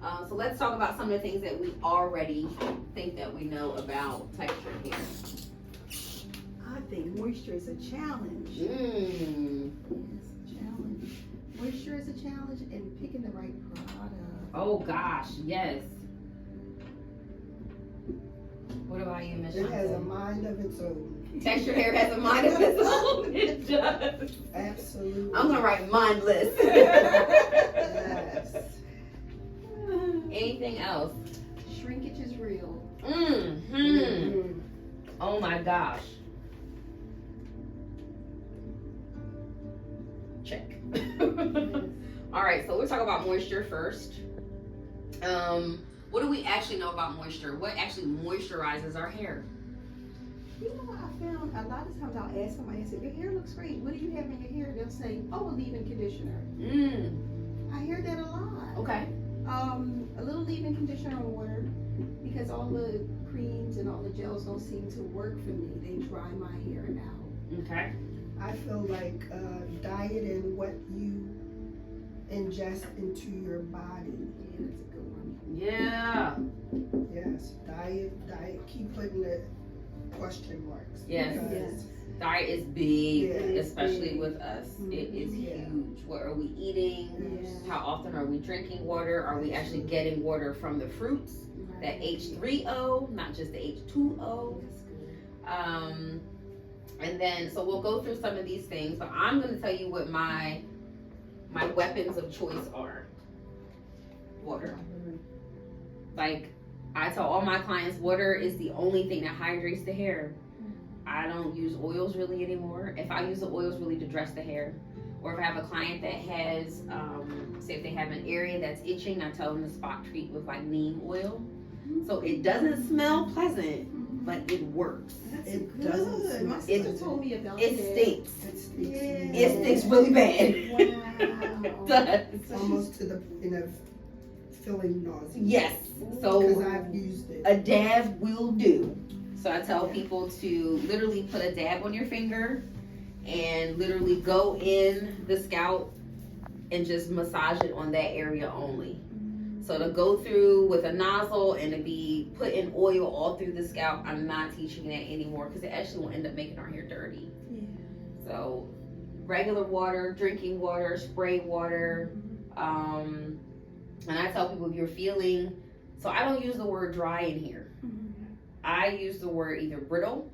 So let's talk about some of the things that we already think that we know about textured hair. I think moisture is a challenge. Mm. It's a challenge. Moisture is a challenge, and picking the right product. Oh gosh, yes. What about you, Miss? It has a mind of its own. Textured hair has a mind of its own. It does. Absolutely. I'm gonna write mindless. Yes. Anything else? Shrinkage is real. Mm-hmm. Oh my gosh. Check. All right, so we'll talk about moisture first. What do we actually know about moisture? What actually moisturizes our hair? You know what I found? A lot of times I'll ask somebody, I say, your hair looks great. What do you have in your hair? They'll say, oh, a leave-in conditioner. I hear that a lot. Okay. A little leave-in conditioner and water, because all the creams and all the gels don't seem to work for me. They dry my hair out. Okay. I feel like diet and what you ingest into your body. Yeah, that's a good one. Yeah. Yes, diet. Keep putting the question marks. Yes. because Yes. Diet is big, Yeah, especially big. with us. It is Yeah. huge. What are we eating? Yeah. How often are we drinking water? Are we actually getting water from the fruits? That H3O, not just the H2O. That's good. And then, so we'll go through some of these things, but I'm going to tell you what my weapons of choice are. Water. Like, I tell all my clients, water is the only thing that hydrates the hair. I don't use oils really anymore. If I use the oils really to dress the hair, or if I have a client that has, say if they have an area that's itching, I tell them to spot treat with like neem oil. So it doesn't smell pleasant, but it works. It Good. doesn't smell. My sister told me about It that. stinks. It stinks. Yeah. It stinks really bad. Wow. It does. Almost to the point of feeling nausea. Yes. Because So I've used it. a dab will do. So I tell people to literally put a dab on your finger and literally go in the scalp and just massage it on that area only. So to go through with a nozzle and to be putting oil all through the scalp, I'm not teaching that anymore because it actually will end up making our hair dirty. Yeah. So regular water, drinking water, spray water. And I tell people if you're feeling, so I don't use the word dry in here. I use the word either brittle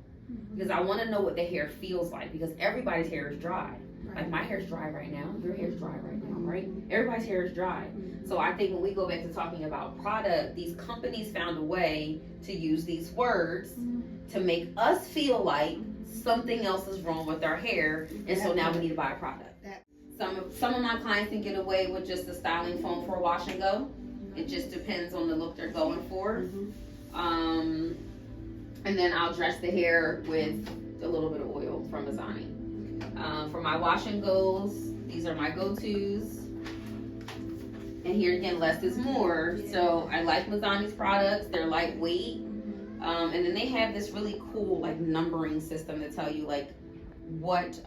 because I want to know what the hair feels like because everybody's hair is dry. Like my hair's dry right now. Your hair's dry right now, right? Everybody's hair is dry. So I think when we go back to talking about product, these companies found a way to use these words to make us feel like something else is wrong with our hair, and so now we need to buy a product. Some of my clients can get away with just a styling foam for a wash and go. It just depends on the look they're going for. And then I'll dress the hair with a little bit of oil from Mazani. For my wash and goes, these are my go-tos. And here again, less is more. So I like Mazani's products. They're lightweight. And then they have this really cool like numbering system to tell you like what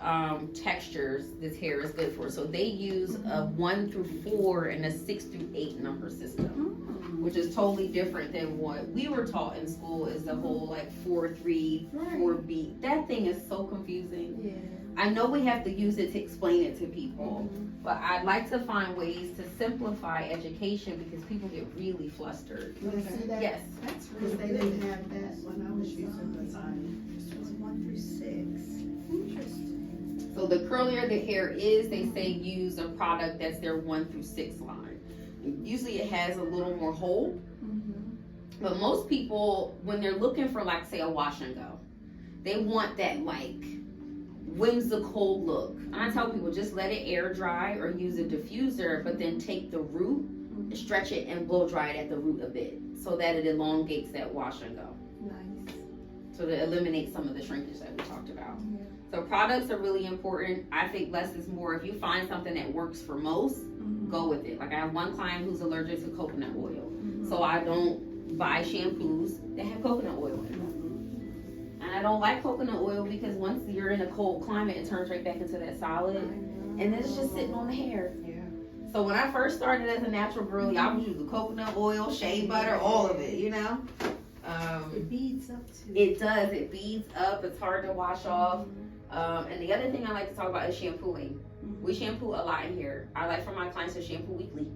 textures this hair is good for. So they use a 1 through 4 and a 6 through 8 number system, which is totally different than what we were taught in school is the whole like 4-3, 4B. That thing is so confusing. Yeah. I know we have to use it to explain it to people, but I'd like to find ways to simplify education because people get really flustered. You see that? Yes. That's Because really they good. didn't have that when I was using the time. It was 1 through 6. Interesting. So the curlier the hair is, they say use a product that's their 1 through 6 line. Usually it has a little more hold, but most people, when they're looking for like say a wash and go, they want that like whimsical look. And I tell people just let it air dry or use a diffuser, but then take the root, stretch it and blow dry it at the root a bit so that it elongates that wash and go. Nice. So to eliminate some of the shrinkage that we talked about. Yeah. So products are really important. I think less is more. If you find something that works for most, go with it. Like I have one client who's allergic to coconut oil. So I don't buy shampoos that have coconut oil in them. And I don't like coconut oil because once you're in a cold climate, it turns right back into that solid. And then it's just sitting on the hair. Yeah. So when I first started as a natural girl, I was using coconut oil, shea butter, all of it, you know. It beads up too. It does. It beads up. It's hard to wash off. And the other thing I like to talk about is shampooing. We shampoo a lot in here. I like for my clients to shampoo weekly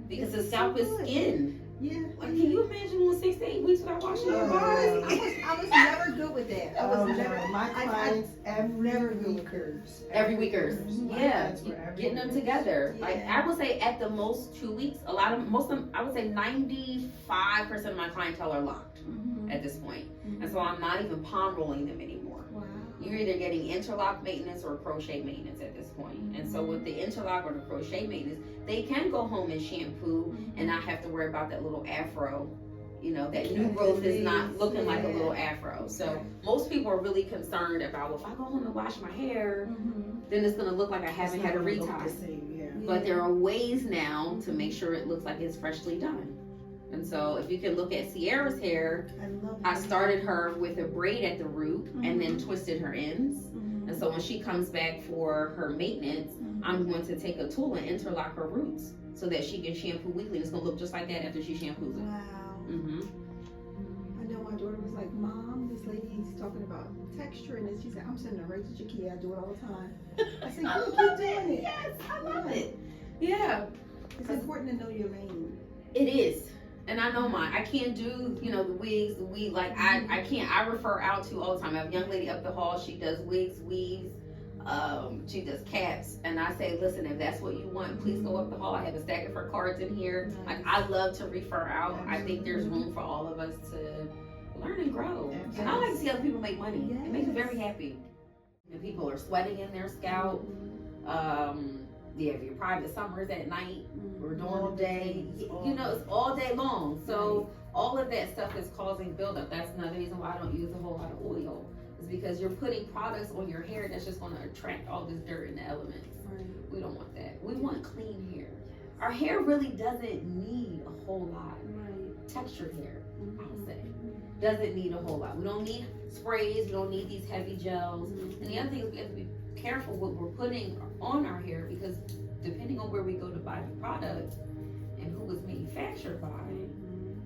because the scalp is skin. Yeah. Like, can you imagine going 6 to 8 weeks without washing your body? I was never good with that. I was never. My clients every weekers. Every weekers. Yeah. Getting them together. Yeah. Like, I would say at the most 2 weeks. I would say 95% of my clientele are locked at this point. And so I'm not even palm rolling them anymore. Wow. You're either getting interlock maintenance or crochet maintenance at this point. And so with the interlock or the crochet maintenance, they can go home and shampoo and not have to worry about that little afro. You know, that new growth is not looking like a little afro. So most people are really concerned about, well, if I go home and wash my hair, then it's gonna look like I haven't had a retie. But there are ways now to make sure it looks like it's freshly done. And so if you can look at Sierra's hair, I started her with a braid at the root and then twisted her ends. And so when she comes back for her maintenance, I'm going to take a tool and interlock her roots so that she can shampoo weekly. It's going to look just like that after she shampoos it. Wow. I know my daughter was like, Mom, this lady's talking about texture, and she said, I'm sending her right to Jekia. I do it all the time. I said, keep doing it. Yes, I love it. Yeah. It's important to know your lane. It is. And I know mine. I can't do, the wigs, the weave. Like, I can't. I refer out to all the time. I have a young lady up the hall. She does wigs, weaves. She does caps. And I say, listen, if that's what you want, please go up the hall. I have a stack of her cards in here. Like, I love to refer out. I think there's room for all of us to learn and grow. And I like to see other people make money. It makes me very happy. And people are sweating in their scalp. You have your private summers at night or during the day. It's all day long. So all of that stuff is causing buildup. That's another reason why I don't use a whole lot of oil. Is because you're putting products on your hair that's just going to attract all this dirt and the elements. We don't want that. We want clean hair. Our hair really doesn't need a whole lot. Textured hair, I would say, doesn't need a whole lot. We don't need sprays. We don't need these heavy gels. And the other thing is we have to be careful what we're putting on our hair, because depending on where we go to buy the product and who it's manufactured by,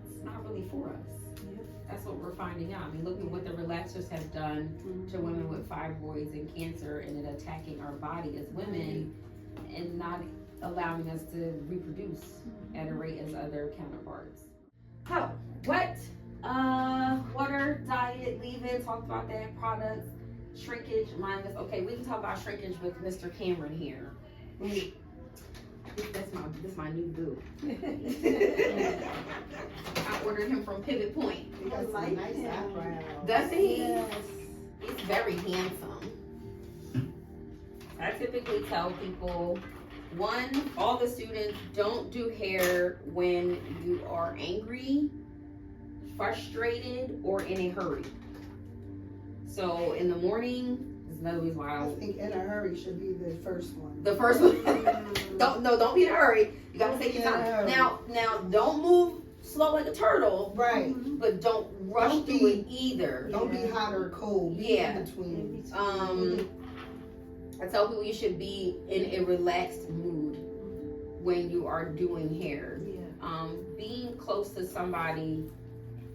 it's not really for us. That's what we're finding out. I mean, look at what the relaxers have done to women with fibroids and cancer, and it attacking our body as women and not allowing us to reproduce at a rate as other counterparts. So, what? Water, diet, leave-in, talked about that, products. Shrinkage, minus. Okay, we can talk about shrinkage with Mr. Cameron here. This my new boo. I ordered him from Pivot Point. He got some nice eyebrows. Does he? Yes. He's very handsome. I typically tell people, one, all the students, don't do hair when you are angry, frustrated, or in a hurry. So in the morning, there's another reason why I think in a hurry should be the first one. The first one. don't be in a hurry. You gotta take your time. Now, don't move slow like a turtle. Right. But don't rush through it either. Don't be hot or cold. Be in between. I tell people you should be in a relaxed mood when you are doing hair. Being close to somebody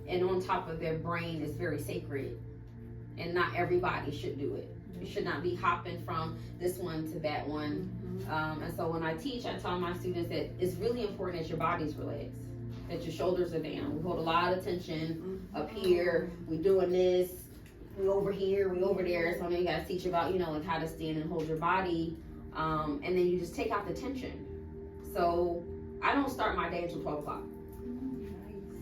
and on top of their brain is very sacred. And not everybody should do it. You should not be hopping from this one to that one. And so when I teach, I tell my students that it's really important that your body's relaxed, that your shoulders are down. We hold a lot of tension up here. We doing this. We over here. We over there. So then you guys teach about, like how to stand and hold your body. And then you just take out the tension. So I don't start my day until 12 o'clock.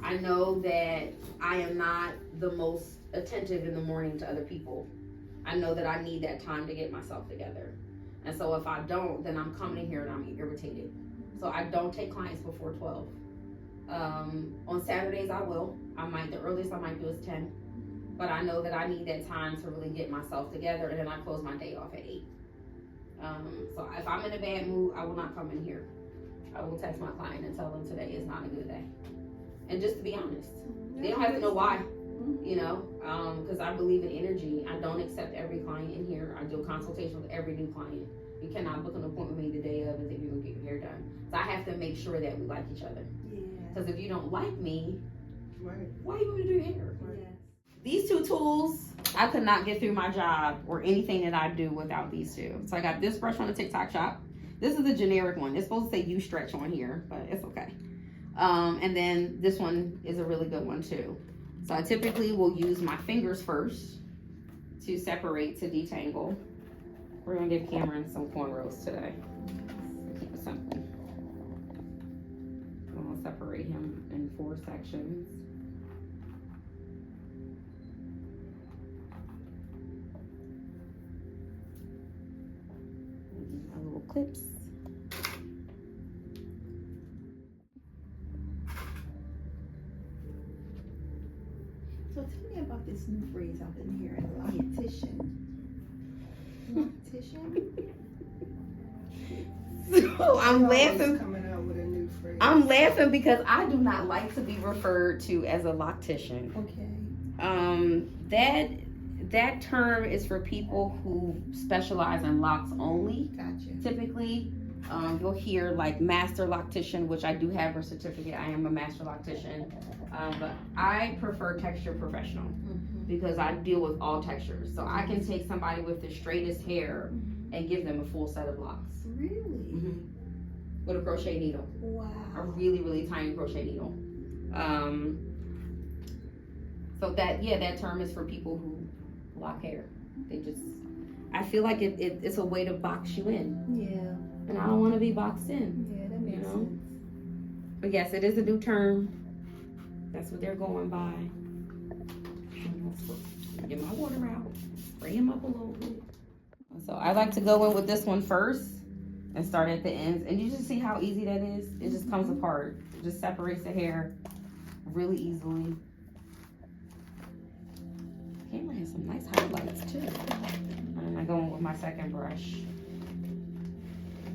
I know that I am not the most attentive in the morning to other people. I know that I need that time to get myself together. And so if I don't, then I'm coming in here and I'm irritated. So I don't take clients before 12. On Saturdays I will. The earliest I might do is 10. But I know that I need that time to really get myself together, and then I close my day off at 8. So if I'm in a bad mood, I will not come in here. I will text my client and tell them today is not a good day. And just to be honest, they don't have to know why. Because I believe in energy. I don't accept every client in here. I do a consultation with every new client. You cannot book an appointment with me the day of and think you're gonna get your hair done. So I have to make sure that we like each other. Yeah. Because if you don't like me, Right. why you want to do your hair? Right. Yes. These two tools, I could not get through my job or anything that I do without these two. So I got this brush from the TikTok shop. This is a generic one. It's supposed to say U stretch on here, but it's okay. And then this one is a really good one too. So I typically will use my fingers first to separate, to detangle. We're gonna give Cameron some cornrows today. Keep it simple. I'm gonna separate him in 4 sections. My little clips. So tell me about this new phrase I've been hearing, loctician. Loctician? So I'm laughing. Coming out with a new phrase. I'm laughing because I do not like to be referred to as a loctician. Okay. That term is for people who specialize in locks only. Gotcha. Typically, you'll hear like master loctician, which I do have a certificate. I am a master loctician, but I prefer texture professional because I deal with all textures. So I can take somebody with the straightest hair and give them a full set of locks. Really? With a crochet needle. Wow. A really, really tiny crochet needle. So that term is for people who lock hair. I feel like it's a way to box you in. Yeah. And I don't want to be boxed in. Yeah, that makes sense. But yes, it is a new term. That's what they're going by. Get my water out. Spray him up a little bit. So I like to go in with this one first and start at the ends. And you just see how easy that is? It just comes apart. It just separates the hair really easily. Cameron has some nice highlights too. And I go in with my second brush.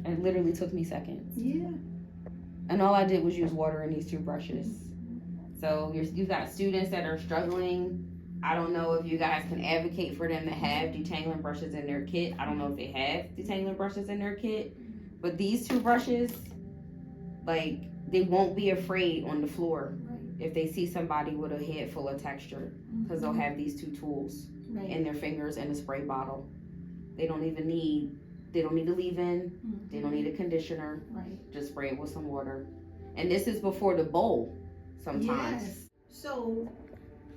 And it literally took me seconds. Yeah. And all I did was use water in these 2 brushes. So you've got students that are struggling. I don't know if you guys can advocate for them to have detangling brushes in their kit. I don't know if they have detangling brushes in their kit. But these 2 brushes, like, they won't be afraid on the floor if they see somebody with a head full of texture, because they'll have these 2 tools in their fingers and a spray bottle. They don't need a leave-in. They don't need a conditioner. Just spray it with some water. And this is before the bowl sometimes. Yes. So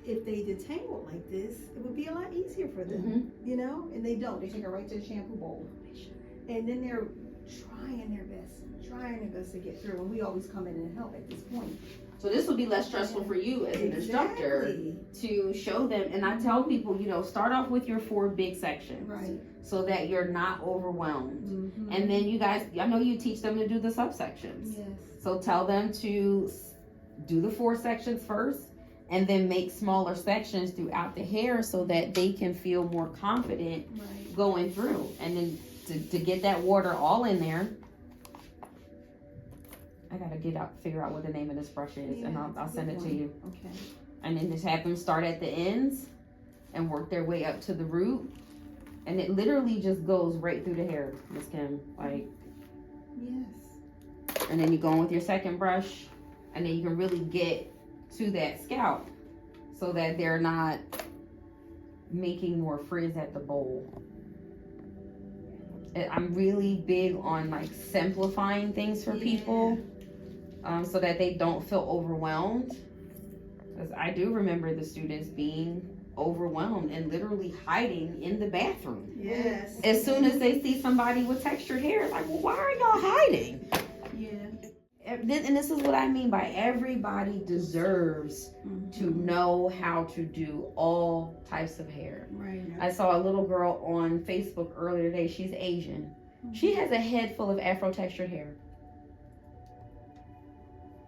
if they detangle like this, it would be a lot easier for them, you know? And they don't. They take it right to the shampoo bowl. And then they're trying their best to get through. And we always come in and help at this point. So this will be less stressful for you as an instructor to show them. And I tell people, start off with your 4 big sections. So that you're not overwhelmed. And then you guys, I know you teach them to do the subsections. Yes. So tell them to do the 4 sections first and then make smaller sections throughout the hair so that they can feel more confident going through. And then to get that water all in there, I gotta figure out what the name of this brush is, and I'll send it to you. Okay. And then just have them start at the ends and work their way up to the root. And it literally just goes right through the hair, Miss Kim. Like, yes. And then you go in with your second brush, and then you can really get to that scalp so that they're not making more frizz at the bowl. I'm really big on like simplifying things for people, so that they don't feel overwhelmed. Because I do remember the students being overwhelmed and literally hiding in the bathroom. Yes. As soon as they see somebody with textured hair, like, well, why are y'all hiding? Yeah. And this is what I mean by everybody deserves to know how to do all types of hair. Right. I saw a little girl on Facebook earlier today. She's Asian. She has a head full of Afro textured hair.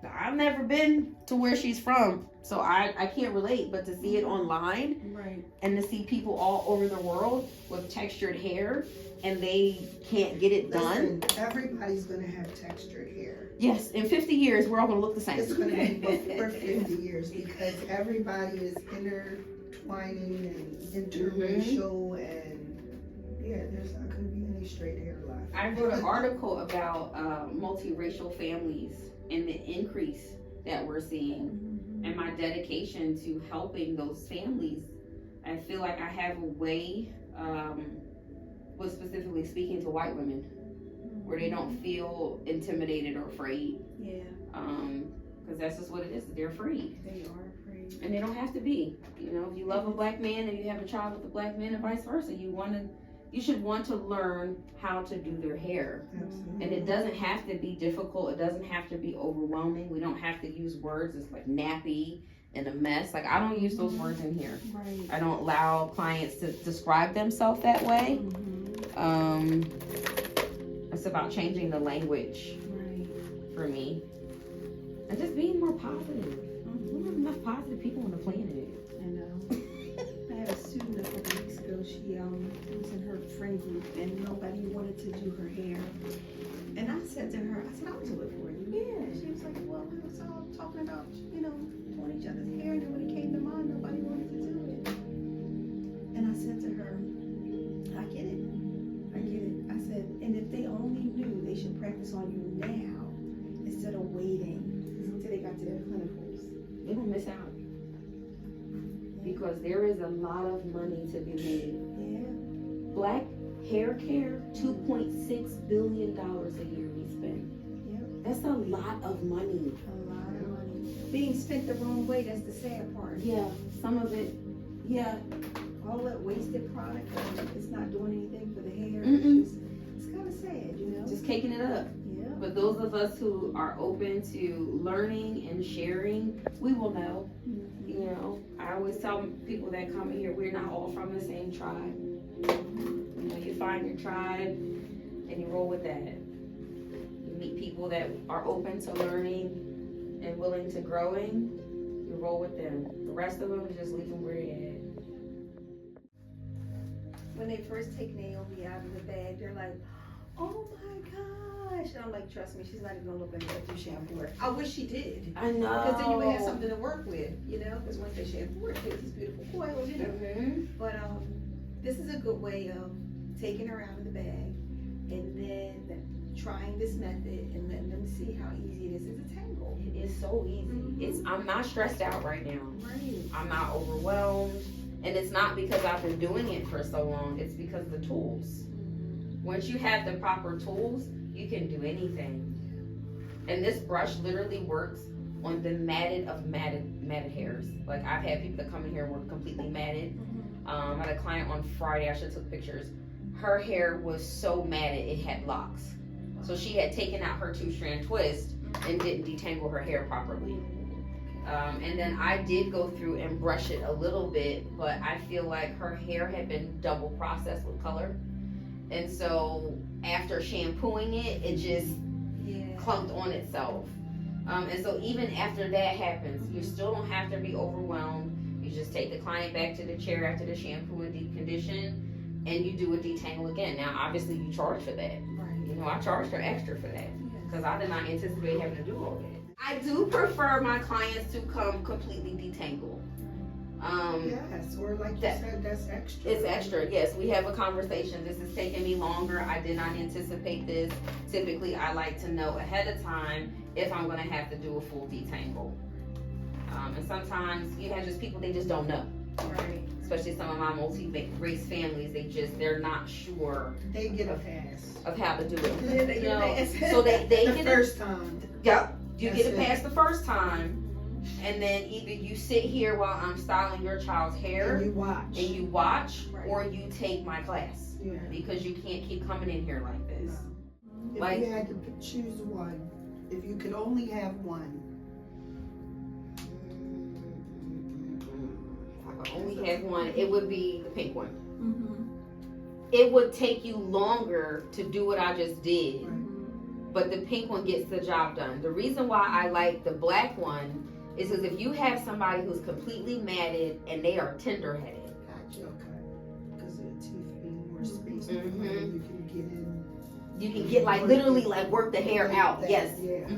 Now, I've never been to where she's from, so I can't relate, but to see it online and to see people all over the world with textured hair and they can't get it done. Listen, everybody's going to have textured hair. Yes, in 50 years, we're all going to look the same. It's going to be before 50 years because everybody is intertwining and interracial and there's not going to be any straight hair left. I wrote an article about multiracial families and the increase that we're seeing, and my dedication to helping those families. I feel like I have a way, was specifically speaking to white women, where they don't feel intimidated or afraid. Yeah. Because that's just what it is. They're afraid. They are afraid. And they don't have to be. You know, if you love a black man and you have a child with a black man and vice versa, you should want to learn how to do their hair. Absolutely. And it doesn't have to be difficult. It doesn't have to be overwhelming. We don't have to use words it's like nappy and a mess. Like, I don't use those words in here. Right. I don't allow clients to describe themselves that way. It's about changing the language for me. And just being more positive. We have enough positive people on the planet. I know. I had a student a couple weeks ago. She was in her friend group and nobody wanted to do her hair. And I said to her, I'll do it for you. Yeah. She was like, well, we was all talking about, you know, doing each other's hair, and then when it came to mine, nobody wanted to do it. And I said to her, I get it. I said, and if they only knew they should practice on you now instead of waiting until they got to their clinicals. They're gonna miss out. Because there is a lot of money to be made. Yeah. Black hair care, $2.6 billion a year we spend. Yep. That's a lot of money. A lot of money. Being spent the wrong way, that's the sad part. Yeah, some of it, yeah. All that wasted product, it's not doing anything for the hair. It's kind of sad, you know? Just caking it up. Yeah. But those of us who are open to learning and sharing, we will know. You know, I always tell people that come in here, we're not all from the same tribe. You know, you find your tribe and you roll with that. You meet people that are open to learning and willing to growing, you roll with them. The rest of them, just leave them where they're at. When they first take Naomi out of the bag, they're like, oh my gosh. And I'm like, trust me, she's not even gonna look like that through shampoo her. I wish she did. I know. Because then you would have something to work with, you know? Because once they shampoo her, they get these beautiful coils, you know? But this is a good way of taking her out of the bag and then trying this method and letting them see how easy it is to tangle. It is so easy. I'm not stressed out right now. Right. I'm not overwhelmed. And it's not because I've been doing it for so long. It's because of the tools. Once you have the proper tools, you can do anything. And this brush literally works on the matted hairs. Like, I've had people that come in here and were completely matted. I had a client on Friday, I should have took pictures. Her hair was so matted, it had locks. So she had taken out her 2-strand twist and didn't detangle her hair properly. And then I did go through and brush it a little bit, but I feel like her hair had been double processed with color. And so after shampooing it, it just clumped on itself. And so even after that happens, you still don't have to be overwhelmed. You just take the client back to the chair after the shampoo and deep condition, and you do a detangle again. Now, obviously, you charge for that. Right. You know, I charged her extra for that because I did not anticipate having to do all that. I do prefer my clients to come completely detangled. Yes, or like you said, that's extra. It's extra, yes. We have a conversation. This is taking me longer. I did not anticipate this. Typically, I like to know ahead of time if I'm going to have to do a full detangle. And sometimes you have just people, they just don't know. Right. Especially some of my multi-race families, they're not sure. They get a pass of how to do it. Yeah, they get a pass. So they the get first time. Yep. You That's get a pass the first time, and then either you sit here while I'm styling your child's hair And you watch. right. Or you take my class. Yeah. Because you can't keep coming in here like this. If Like- you had to choose one, if you could only have one. If I could only have one, it would be the pink one. It would take you longer to do what I just did. But the pink one gets the job done. The reason why I like the black one is because if you have somebody who's completely matted and they are tender-headed. Gotcha, okay. Because of the teeth being more spaced, you can get in. You can get like literally like work the hair out. Yes. Yeah.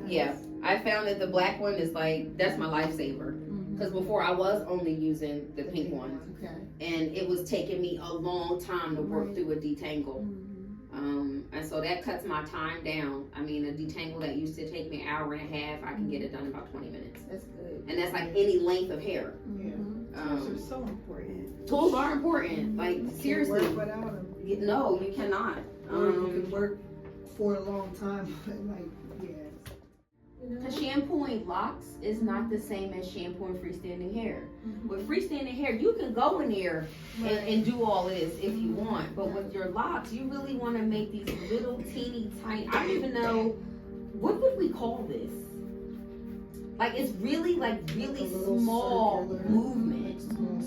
Yeah. I found that the black one is like, that's my lifesaver. Because before I was only using the pink one. Okay. And it was taking me a long time to work through a detangle. so that cuts my time down. I mean, a detangle that used to take me an hour and a half, I can get it done in about 20 minutes. That's good. And that's like any length of hair. Tools are so important. Tools are important. Like, You seriously. can't work without them. No, you cannot. Or you can work for a long time, but like, yeah. Because shampooing locks is not the same as shampooing freestanding hair. With freestanding hair, you can go in there and do all of this if you want. But with your locks, you really want to make these little teeny tiny, I don't even know, what would we call this? Like, it's really small movement.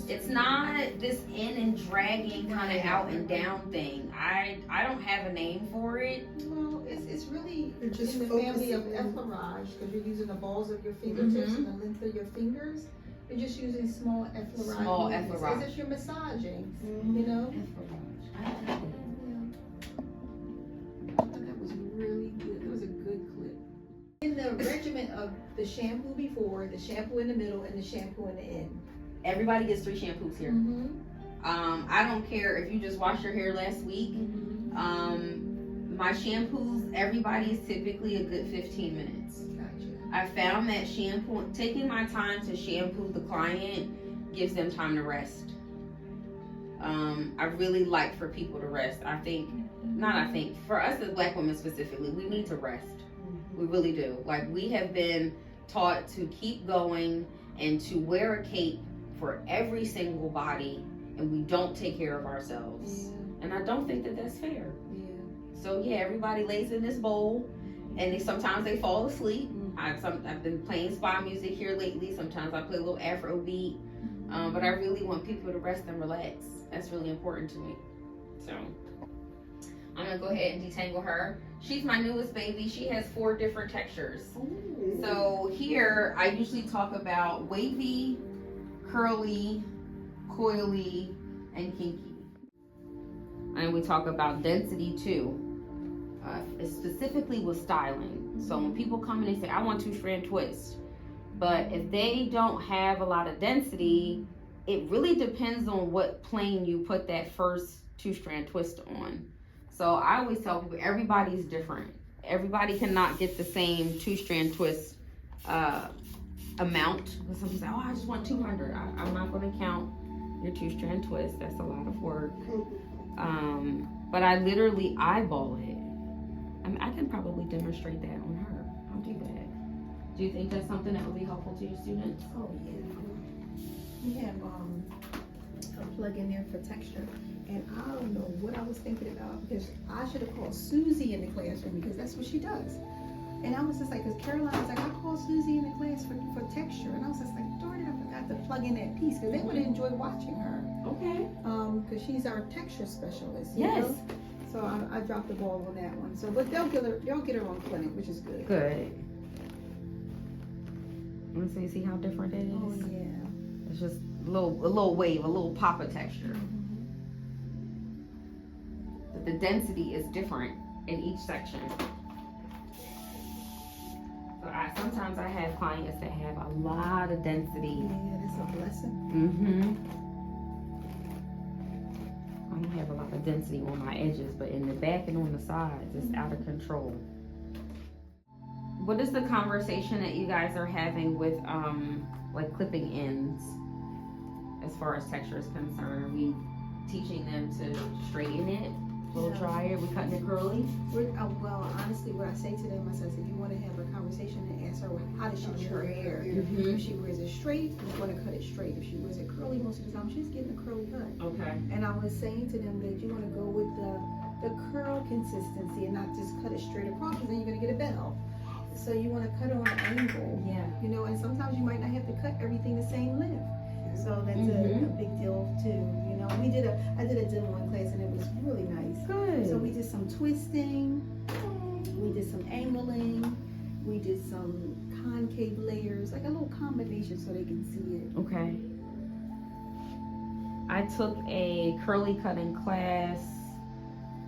It's not this in and dragging kind of out and down thing. I don't have a name for it. Well, it's really Just in the family of focusing. effleurage, because you're using the balls of your fingertips and the length of your fingers. You're just using small effleurage Small movements, effleurage. as if you're massaging, you know? I thought that was really good. That was a good clip. In the regimen of the shampoo before, the shampoo in the middle, and the shampoo in the end. Everybody gets 3 shampoos here. I don't care if you just washed your hair last week. My shampoos, everybody is typically a good 15 minutes. Gotcha. I found that taking my time to shampoo the client gives them time to rest. I really like for people to rest. For us as Black women specifically, we need to rest. We really do. Like, we have been taught to keep going and to wear a cape for every single body, and we don't take care of ourselves. And I don't think that that's fair. So yeah, everybody lays in this bowl, and sometimes they fall asleep. I've been playing spa music here lately. Sometimes I play a little Afro beat, but I really want people to rest and relax. That's really important to me. So I'm gonna go ahead and detangle her. She's my newest baby. She has 4 different textures. So here I usually talk about wavy, curly, coily, and kinky. And we talk about density too, specifically with styling. So when people come in and say, I want 2-strand twist, but if they don't have a lot of density, it really depends on what plane you put that first 2-strand twist on. So I always tell people, everybody's different. Everybody cannot get the same 2-strand twist amount. Because some people say, oh, I just want 200. I'm not going to count your 2-strand twist. That's a lot of work. But I literally eyeball it. I mean, I can probably demonstrate that on her. I'll do that. Do you think that's something that would be helpful to your students? Oh yeah. We have a plug in there for texture, and I don't know what I was thinking about, because I should have called Susie in the classroom, because that's what she does. And I was just like, because Caroline was like, I called Susie in the class for texture, and I was just like, darn it, I forgot to plug in that piece, because they would enjoy watching her. Okay. Because she's our texture specialist. Yes. Know? So I dropped the ball on that one. So, but they'll get her on clinic, which is good. Good. Let's see how different it is. Oh yeah. It's just a little wave, a little pop of texture. But the density is different in each section. So sometimes I have clients that have a lot of density. Yeah, that's a blessing. I don't have a lot of density on my edges, but in the back and on the sides, it's out of control. What is the conversation that you guys are having with like clipping ends as far as texture is concerned? Are we teaching them to straighten it, blow dry it? Are we cutting it curly? Well, honestly, what I say to them, I said, if you want to have a conversation and ask her, how does she do her hair? If she wears it straight, you're going to cut it straight. If she wears it curly, most of the time, she's getting a curly cut. Okay. And I was saying to them that you want to go with the curl consistency and not just cut it straight across, because then you're going to get a bell. So you want to cut it on an angle. Yeah. You know, and sometimes you might not have to cut everything the same length. So that's a big deal too. You know, I did a demo in class, and it was really nice. Good. So we did some twisting, we did some angling, we did some concave layers, like a little combination so they can see it. Okay. I took a curly cutting class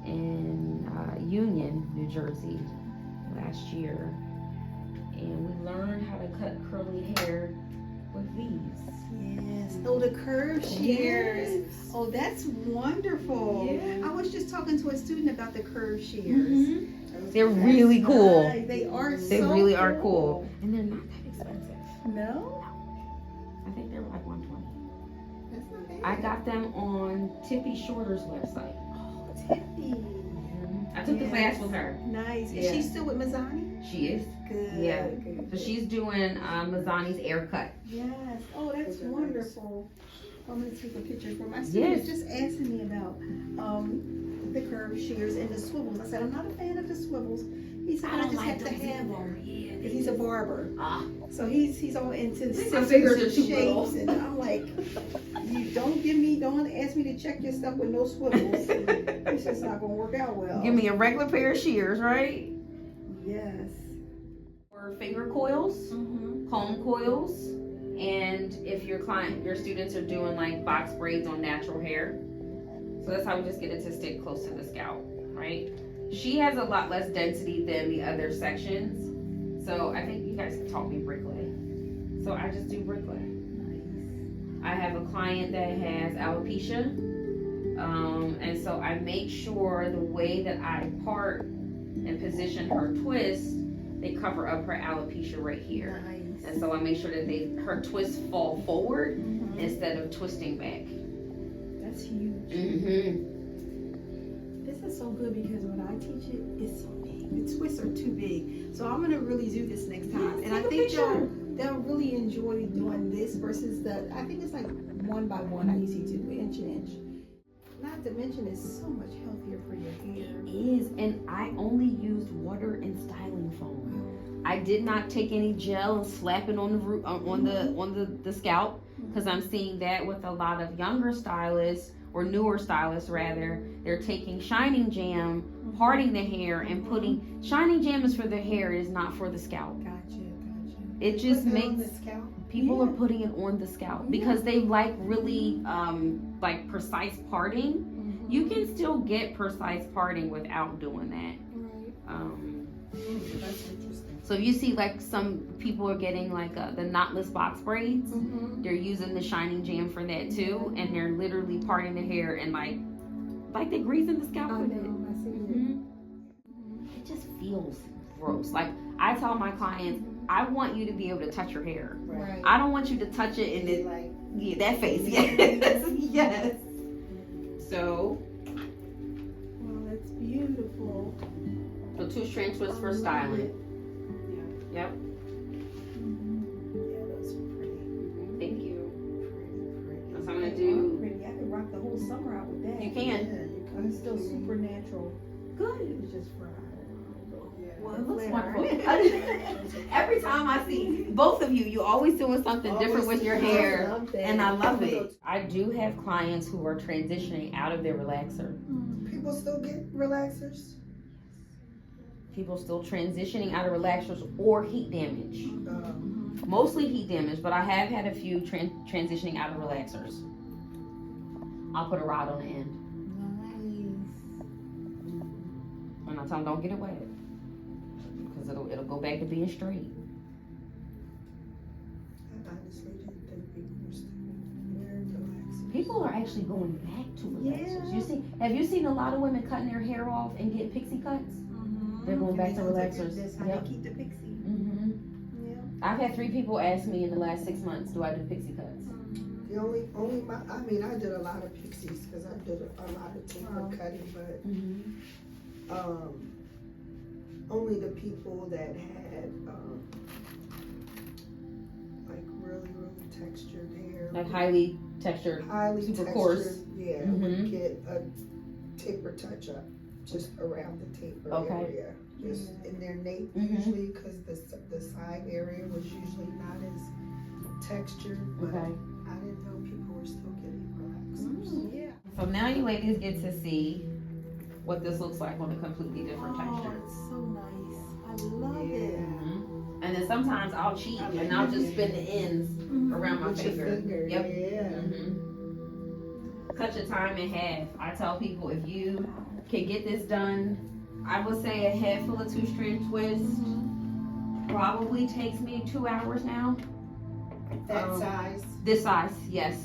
in Union, New Jersey last year, and we learned how to cut curly hair with these. Yes. Oh, the curve shears. Yes. Oh, that's wonderful. Yeah. I was just talking to a student about the curve shears. Mm-hmm. They're really cool. Nice. They are. They so really are cool, and they're not that expensive. No. I think they're like $120. That's not bad. I got them on Tippy Shorter's website. Oh, Tiffy. I took the class with her. Nice. Yeah. Is she still with Mazzani? She is. Good. Yeah. Good. So she's doing Mazzani's air cut. Yes. Oh, that's Those are wonderful. I'm gonna take a picture for my student. Yes. Was just asking me about the curved shears and the swivels. I said I'm not a fan of the swivels. He said I just have to have them. Yeah, Because he's a barber. Ah. So he's all into My fingers are too shapes, little. and I'm like, you don't ask me to check your stuff with no swivels. It's just not gonna work out well. Give me a regular pair of shears, right? Yes. Or finger coils, Mm-hmm. comb coils, and if your students are doing like box braids on natural hair. So that's how we just get it to stick close to the scalp, right? She has a lot less density than the other sections. So I think you guys taught me bricklay. So I just do bricklay. I have a client that has alopecia. And so I make sure the way that I part and position her twist, they cover up her alopecia right here. Nice. And so I make sure that her twists fall forward Mhm. instead of twisting back. That's huge. Mm-hmm. This is so good because when I teach it, it's so big. The twists are too big. So I'm gonna really do this next time. And I think they'll really enjoy doing this versus I think it's like 1 by 1. I usually do inch and inch. Not to mention it's so much healthier for your hair. It is, and I only used water and styling foam. I did not take any gel and slap it on the root on the scalp, because I'm seeing that with a lot of younger stylists or newer stylists rather. They're taking Shining Jam, parting the hair, and putting Shining Jam is for the hair, it is not for the scalp. Gotcha. It just Put that on makes the scalp? people are putting it on the scalp because they like really like precise parting. You can still get precise parting without doing that. That's interesting. So if you see like some people are getting like the knotless box braids, they're using the Shining Jam for that too, and they're literally parting the hair and like they're greasing the scalp with it. I see it. It just feels gross. Like I tell my clients, I want you to be able to touch your hair. Right. I don't want you to touch it and Like, that face. Yes. Yes. So Well, that's beautiful. 2-strand twist for styling. Yep. yeah, those are pretty. Thank you. Pretty. That's what I'm gonna They do. are pretty. I could rock the whole summer out with that. You can. Yeah, I'm still super natural. Good. It's just fried. yeah. Well, it looks Flatter. wonderful. Every time I see both of you, you always doing something different with your hair, and I love it. I do have clients who are transitioning out of their relaxer. People still get relaxers? People still transitioning out of relaxers or heat damage. Mostly heat damage, but I have had a few transitioning out of relaxers. I'll put a rod on the end, and I tell them don't get it wet, because it'll go back to being straight. I honestly didn't think people were still wearing relaxers. People are actually going back to relaxers. Yeah. Have you seen a lot of women cutting their hair off and getting pixie cuts? They're going back to relaxers. That's how Yep. they keep the pixie. Mm-hmm. Yeah. I've had 3 people ask me in the last 6 months, do I do pixie cuts? The I did a lot of pixies because I did a lot of taper cutting, but Mm-hmm. only the people that had like really textured hair, Like highly textured. highly super textured, coarse. yeah, Mhm. would get a taper touch up just around the taper Okay. area, just in their nape Mhm. usually, because the side area was usually not as textured. But Okay. I didn't know people were still getting relaxers. Yeah. So now you ladies get to see what this looks like on a completely different texture. Oh, it's so nice. I love it. Yeah. Mhm. And then sometimes I'll cheat and I'll just spin the ends around my With your finger. finger, Yep. yeah. Cut your time in half. I tell people if you can get this done, I would say a head full of 2-strand twists probably takes me 2 hours now. That size? This size, yes.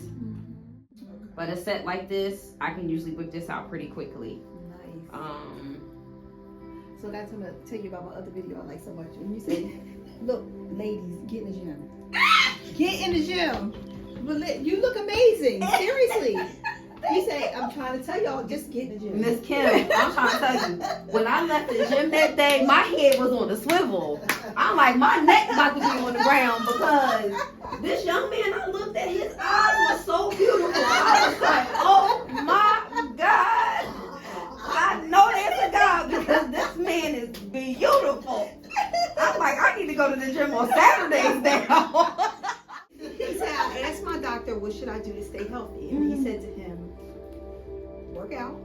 But a set like this, I can usually whip this out pretty quickly. Nice. So that's what I'm gonna tell you about my other video I like so much. When you say, look, ladies, get in the gym. Get in the gym. But you look amazing. Seriously. You say, I'm trying to tell y'all, just get in the gym. Miss Kim, I'm trying to tell you, when I left the gym that day, my head was on the swivel. I'm like, my neck about to be on the ground because this young man, I looked at his eyes was so beautiful. I was like, oh my God. I know there's a God because this man is beautiful. I'm like, I need to go to the gym on Saturdays now. He said, I asked my doctor, what should I do to stay healthy? And he said to him, work out,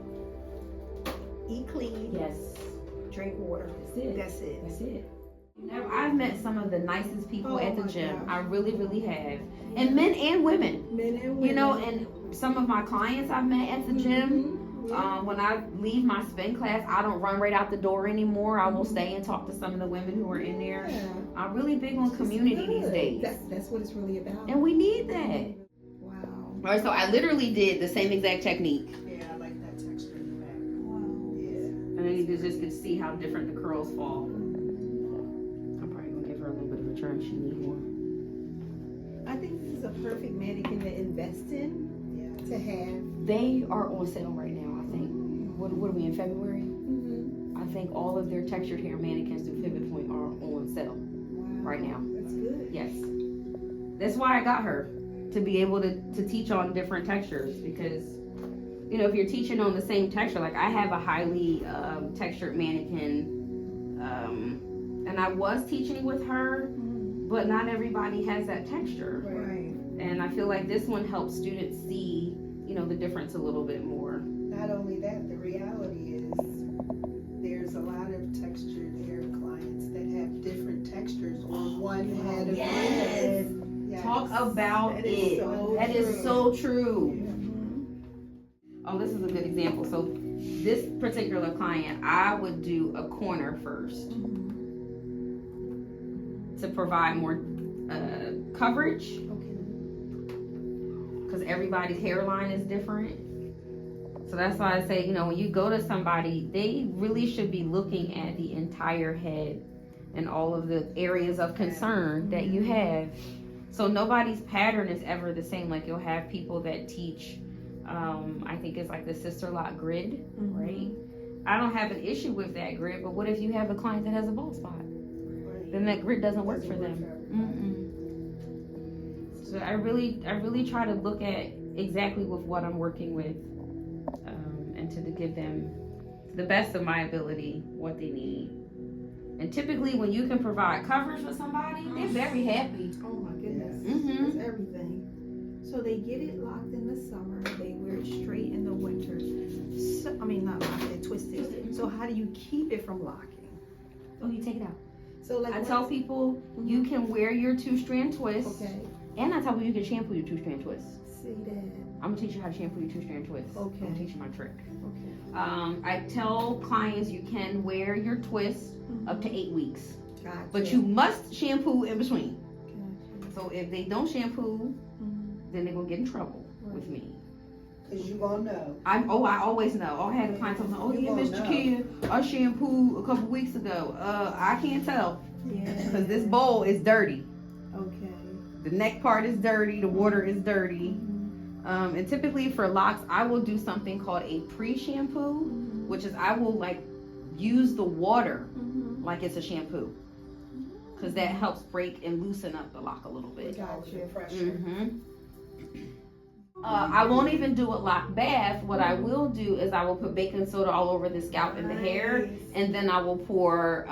eat clean, Yes. drink water. That's it. That's it. I've met some of the nicest people at the gym. I really, really have. And men and women. Men and women. You know, and some of my clients I've met at the gym. When I leave my spin class, I don't run right out the door anymore. I will stay and talk to some of the women who are in there. Yeah. I'm really big on community these days. That's what it's really about. And we need that. Wow. All right, so I literally did the same exact technique. Yeah, I like that texture in the back. Wow. Yeah. And then you just could see how different the curls fall. I'm probably going to give her a little bit of a trim. She needs more. I think this is a perfect mannequin to invest in, to have. They are on sale right now, I think. What are we in February? Mm-hmm. I think all of their textured hair mannequins through Pivot Point are on sale right now. That's good. Yes. That's why I got her, to be able to teach on different textures, because, you know, if you're teaching on the same texture, like I have a highly textured mannequin, and I was teaching with her, but not everybody has that texture. Right. And I feel like this one helps students see, you know, the difference a little bit more. Not only that, the reality is there's a lot of textured hair clients that have different textures on one head of Yes. hair. Yes. Talk about That is it. so That is true. so true. Mm-hmm. Oh, this is a good example. So this particular client, I would do a corner first to provide more coverage, because everybody's hairline is different. So that's why I say, you know, when you go to somebody, they really should be looking at the entire head and all of the areas of concern that you have. So nobody's pattern is ever the same. Like you'll have people that teach, I think it's like the sister lock grid, right? I don't have an issue with that grid, but what if you have a client that has a bald spot? Then that grid doesn't work for them. So I really try to look at exactly with what I'm working with, and to give them the best of my ability what they need. And typically when you can provide coverage for somebody, they're very happy. Oh my goodness. Mhm. That's everything. So they get it locked in the summer, they wear it straight in the winter. So, I mean, not locked, they twist it. So how do you keep it from locking? Oh, you take it out. So like I tell people you can wear your 2-strand twist. Okay. And I tell people you can shampoo your 2-strand twist. See that. I'm gonna teach you how to shampoo your 2-strand twist. Okay. I'm gonna teach you my trick. Okay. I tell clients you can wear your twist up to 8 weeks, Gotcha. but you must shampoo in between. Gotcha. So if they don't shampoo, then they're gonna get in trouble with me. Cause you gonna know. I always know. I had a client tell me, "Oh yeah, Miss Jekia, I shampooed a couple weeks ago." I can't tell because this bowl is dirty. Okay. The neck part is dirty. The water is dirty. And typically for locks, I will do something called a pre-shampoo, which is I will like use the water like it's a shampoo, because that helps break and loosen up the lock a little bit. Gotcha. Pressure. I won't even do a lock bath. What I will do is I will put baking soda all over the scalp and the hair, and then I will pour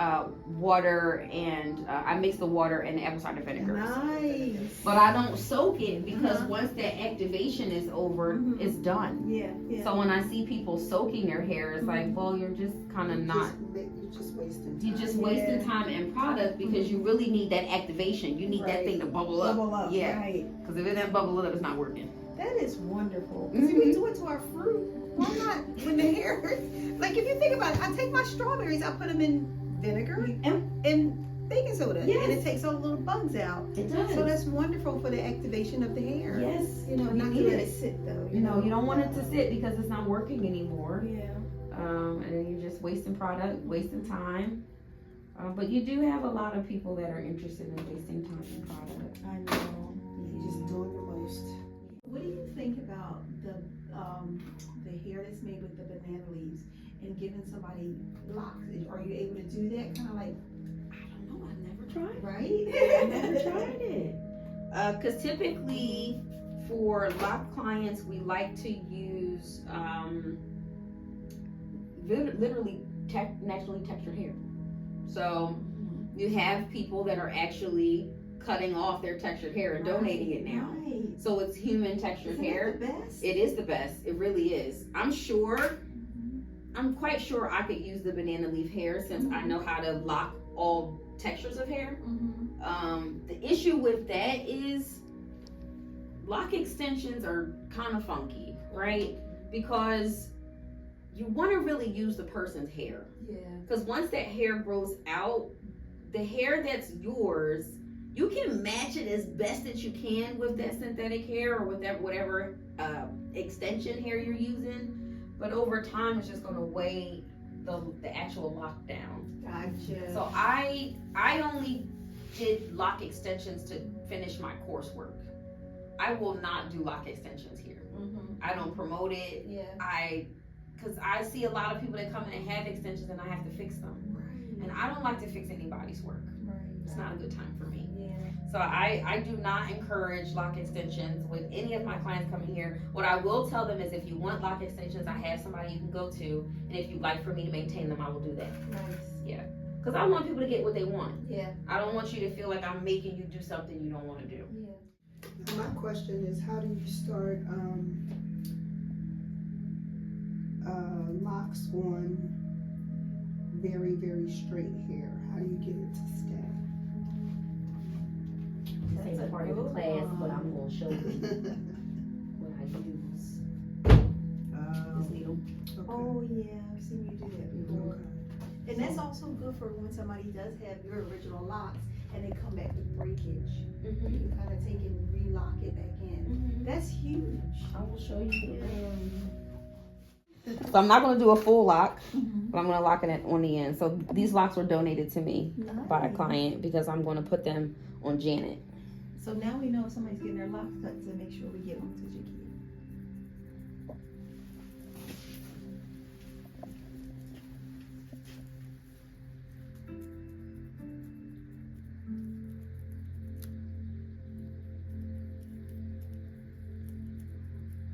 water and I mix the water and the apple cider vinegar. Nice. But I don't soak it because once that activation is over, it's done. Yeah. Yeah. So when I see people soaking their hair, it's like, well, you're just kind of not. You're just wasting time. You're just wasting time and product because you really need that activation. You need that thing to bubble up. Bubble up. Yeah. Right. Because if it doesn't bubble up, it's not working. That is wonderful. See, we do it to our fruit. Why not when the hair hurts? Like if you think about it, I take my strawberries, I put them in vinegar and baking soda, Yes. and it takes all the little bugs out. It does. So that's wonderful for the activation of the hair. Yes. You know, You not to need let it. it sit though. You know, you don't want it to sit because it's not working anymore. Yeah. And then you're just wasting product, wasting time. But you do have a lot of people that are interested in wasting time and product. I know. You're just doing the most. What do you think about the hair that's made with the banana leaves and giving somebody locks? Are you able to do that? Kind of like, I don't know. I've never tried. right? I've never tried it. Because typically for lock clients, we like to use literally naturally textured hair. So you have people that are actually cutting off their textured hair and donating it now. Right. So it's human textured Isn't hair. that the best? It is the best. It really is. I'm quite sure I could use the banana leaf hair since I know how to lock all textures of hair. The issue with that is lock extensions are kind of funky, right? Because you want to really use the person's hair. Yeah. Because once that hair grows out, the hair that's yours, you can match it as best that you can with that synthetic hair or with that whatever extension hair you're using. But over time, it's just going to weigh the actual lock down. Gotcha. So I only did lock extensions to finish my coursework. I will not do lock extensions here. I don't promote it. Yeah. Because I see a lot of people that come in and have extensions and I have to fix them. Right. And I don't like to fix anybody's work. Right. It's not a good time for me. Yeah. So I do not encourage lock extensions with any of my clients coming here. What I will tell them is if you want lock extensions, I have somebody you can go to. And if you'd like for me to maintain them, I will do that. Nice. Yeah. Because I want people to get what they want. Yeah. I don't want you to feel like I'm making you do something you don't want to do. Yeah. My question is, how do you start locks on very, very straight hair? How do you get it to stay? This ain't part of the class, but I'm going to show you what I use. This needle. Okay. Oh yeah, I've seen you do that before. Okay. And that's also good for when somebody does have your original locks and they come back with breakage. You can kind of take it and re-lock it back in. That's huge. I will show you. So I'm not going to do a full lock, but I'm going to lock it on the end. So these locks were donated to me by a client because I'm going to put them on Janet. So now we know if somebody's getting their locks cut to make sure we give them to Jekia.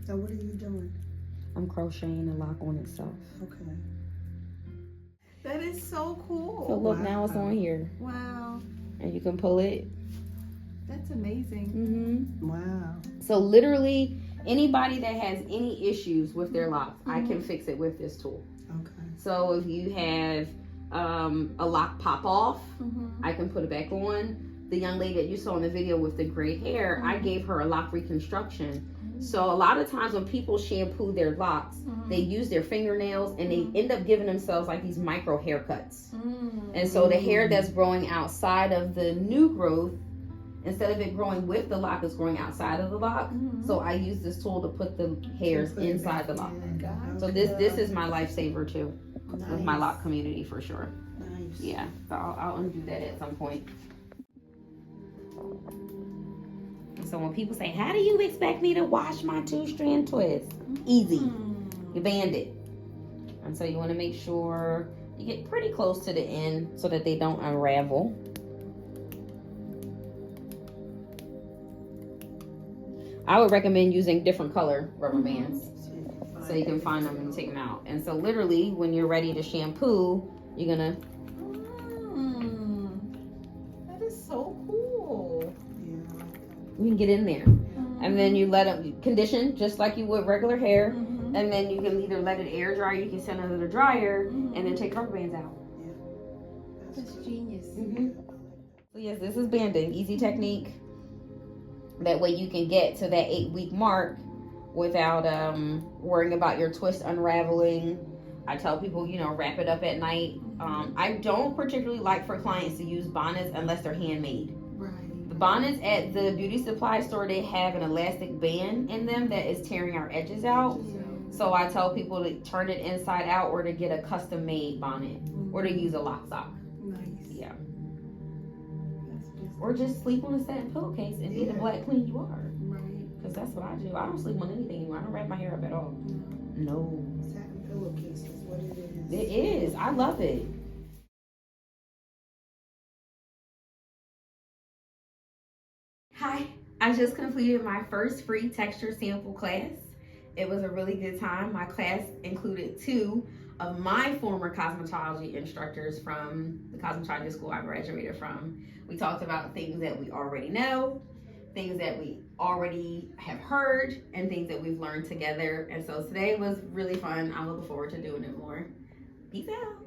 So what are you doing? I'm crocheting the lock on itself. Okay. That is so cool. So look, now it's on here. Wow. And you can pull it. That's amazing. Wow. So literally, anybody that has any issues with their locks, I can fix it with this tool. Okay. So if you have a lock pop off, I can put it back on. The young lady that you saw in the video with the gray hair, I gave her a lock reconstruction. So a lot of times when people shampoo their locks, they use their fingernails and they end up giving themselves like these micro haircuts. And so the hair that's growing outside of the new growth, instead of it growing with the lock, it's growing outside of the lock. So I use this tool to put the hairs inside the lock. So this is my lifesaver too, with my lock community for sure. Nice. Yeah, so I'll undo that at some point. So when people say, how do you expect me to wash my 2-strand twist? Easy. You band it. And so you want to make sure you get pretty close to the end so that they don't unravel. I would recommend using different color rubber bands so you can find them and take them out. And so literally when you're ready to shampoo, you're gonna. That is so cool. You can get in there. And then you let them condition just like you would regular hair. And then you can either let it air dry, you can send it to the dryer, and then take rubber bands out. That's genius. So yes, this is banding. Easy technique. That way you can get to that 8-week mark without worrying about your twist unraveling. I tell people, wrap it up at night I don't particularly like for clients to use bonnets unless they're handmade. Right. The bonnets at the beauty supply store, they have an elastic band in them that is tearing our edges out. So I tell people to turn it inside out or to get a custom made bonnet or to use a lock sock. Nice. Yeah. Or just sleep on a satin pillowcase and be the black queen you are. Right. Because that's what I do. I don't sleep on anything anymore. I don't wrap my hair up at all. No. Satin pillowcase is what it is. It is. I love it. Hi. I just completed my first free texture sample class. It was a really good time. My class included 2 of my former cosmetology instructors from the cosmetology school I graduated from. We talked about things that we already know, things that we already have heard, and things that we've learned together. And so today was really fun. I'm looking forward to doing it more. Peace out.